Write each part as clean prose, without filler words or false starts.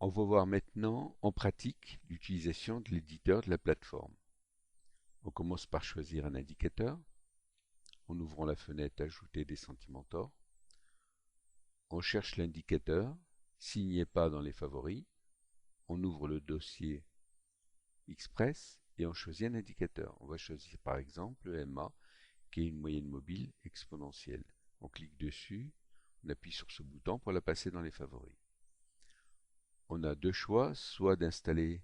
On va voir maintenant en pratique l'utilisation de l'éditeur de la plateforme. On commence par choisir un indicateur en ouvrant la fenêtre Ajouter des Sentimentors. On cherche l'indicateur, s'il n'y est pas dans les favoris, on ouvre le dossier Express et on choisit un indicateur. On va choisir par exemple le EMA qui est une moyenne mobile exponentielle. On clique dessus, on appuie sur ce bouton pour la passer dans les favoris. On a deux choix, soit d'installer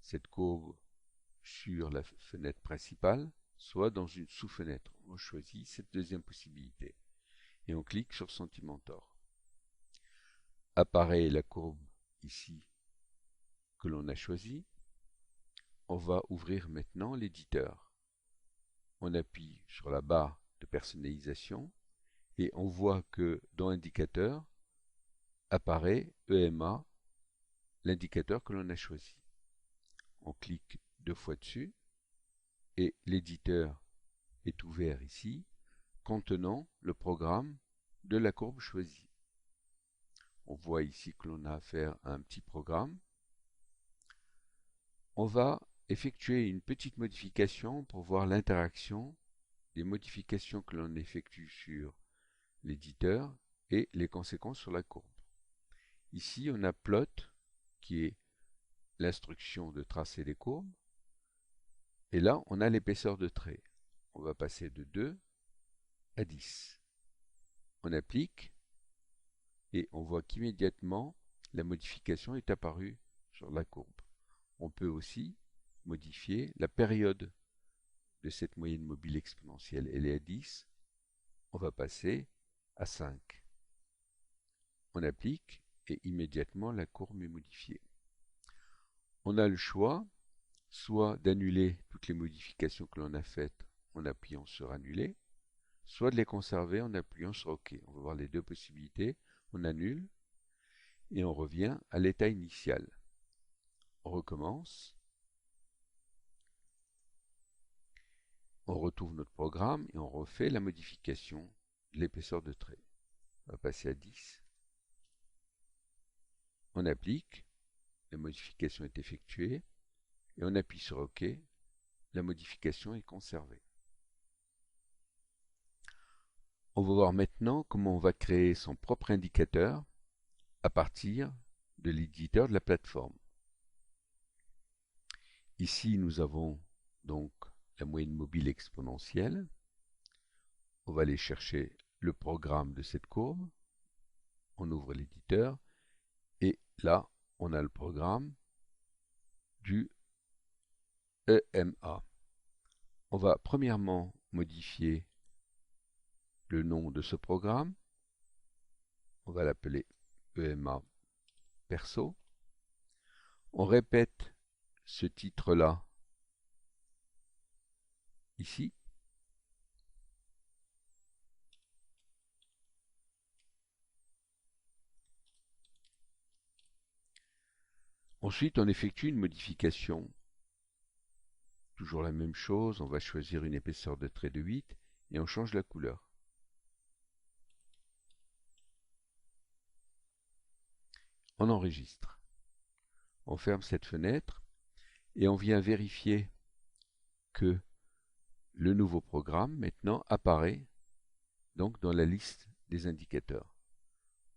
cette courbe sur la fenêtre principale, soit dans une sous-fenêtre. On choisit cette deuxième possibilité et on clique sur Sentimentor. Apparaît la courbe ici que l'on a choisie. On va ouvrir maintenant l'éditeur. On appuie sur la barre de personnalisation et on voit que dans Indicateur apparaît EMA, l'indicateur que l'on a choisi. On clique deux fois dessus et l'éditeur est ouvert ici, contenant le programme de la courbe choisie. On voit ici que l'on a affaire à un petit programme. On va effectuer une petite modification pour voir l'interaction des modifications que l'on effectue sur l'éditeur et les conséquences sur la courbe. Ici, on a plot qui est l'instruction de tracer les courbes. Et là, on a l'épaisseur de trait. On va passer de 2 à 10. On applique et on voit qu'immédiatement, la modification est apparue sur la courbe. On peut aussi modifier la période de cette moyenne mobile exponentielle. Elle est à 10. On va passer à 5. On applique et immédiatement la courbe est modifiée. On a le choix soit d'annuler toutes les modifications que l'on a faites en appuyant sur Annuler, soit de les conserver en appuyant sur OK. On va voir les deux possibilités. On annule et on revient à l'état initial. On recommence. On retrouve notre programme et on refait la modification de l'épaisseur de trait. On va passer à 10. On applique. La modification est effectuée. Et on appuie sur OK. La modification est conservée. On va voir maintenant comment on va créer son propre indicateur à partir de l'éditeur de la plateforme. Ici, nous avons donc la moyenne mobile exponentielle. On va aller chercher le programme de cette courbe. On ouvre l'éditeur et là, on a le programme du EMA. On va premièrement modifier le nom de ce programme. On va l'appeler EMA Perso. On répète ce titre-là ici. Ensuite, on effectue une modification. Toujours la même chose, on va choisir une épaisseur de trait de 8 et on change la couleur. On enregistre. On ferme cette fenêtre et on vient vérifier que le nouveau programme maintenant apparaît donc dans la liste des indicateurs.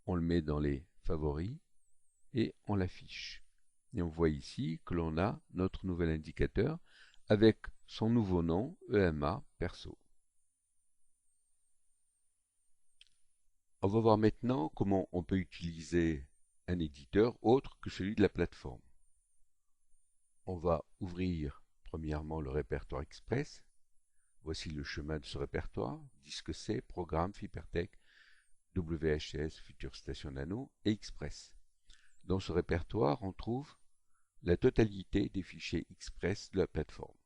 On le met dans les favoris et on l'affiche. Et on voit ici que l'on a notre nouvel indicateur avec son nouveau nom, EMA Perso. On va voir maintenant comment on peut utiliser un éditeur autre que celui de la plateforme. On va ouvrir premièrement le répertoire Express. Voici le chemin de ce répertoire, disque C, programme, Fibertech, WHS, Future Station Nano et Express. Dans ce répertoire, on trouve la totalité des fichiers Express de la plateforme.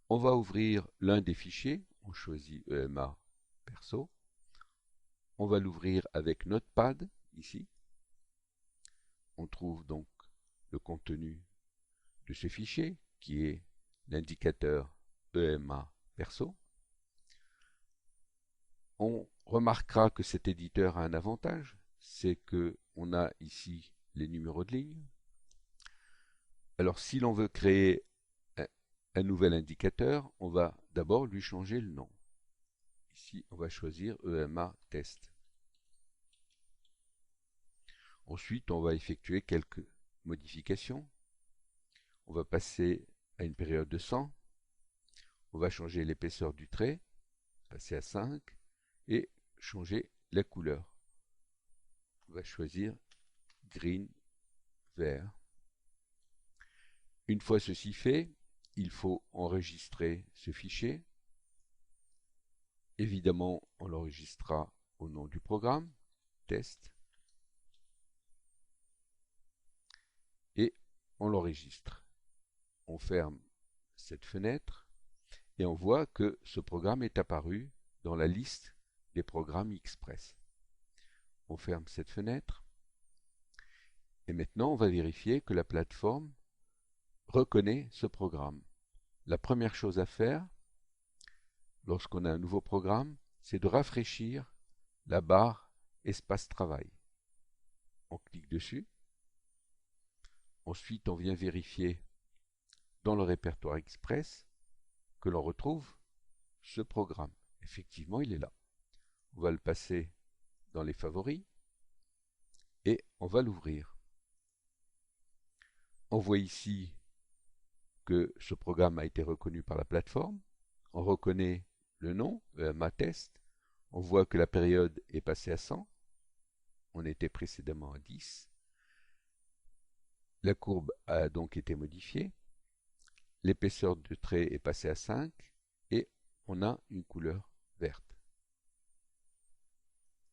On va ouvrir l'un des fichiers, on choisit EMA Perso. On va l'ouvrir avec Notepad, ici. On trouve donc le contenu de ce fichier, qui est l'indicateur EMA Perso. On remarquera que cet éditeur a un avantage, c'est qu'on a ici les numéros de ligne. Alors si l'on veut créer un nouvel indicateur, on va d'abord lui changer le nom. Ici, on va choisir EMA test. Ensuite, on va effectuer quelques modifications. On va passer à une période de 100. On va changer l'épaisseur du trait, passer à 5, et changer la couleur. On va choisir green, vert. Une fois ceci fait, il faut enregistrer ce fichier. Évidemment, on l'enregistrera au nom du programme, test, et on l'enregistre. On ferme cette fenêtre et on voit que ce programme est apparu dans la liste des programmes Express. On ferme cette fenêtre et maintenant on va vérifier que la plateforme reconnaît ce programme. La première chose à faire lorsqu'on a un nouveau programme, c'est de rafraîchir la barre Espace Travail. On clique dessus. Ensuite, on vient vérifier dans le répertoire Express que l'on retrouve ce programme. Effectivement, il est là. On va le passer dans les favoris et on va l'ouvrir. On voit ici que ce programme a été reconnu par la plateforme. On reconnaît le nom, EMA-test. On voit que la période est passée à 100. On était précédemment à 10. La courbe a donc été modifiée. L'épaisseur du trait est passée à 5 et on a une couleur verte.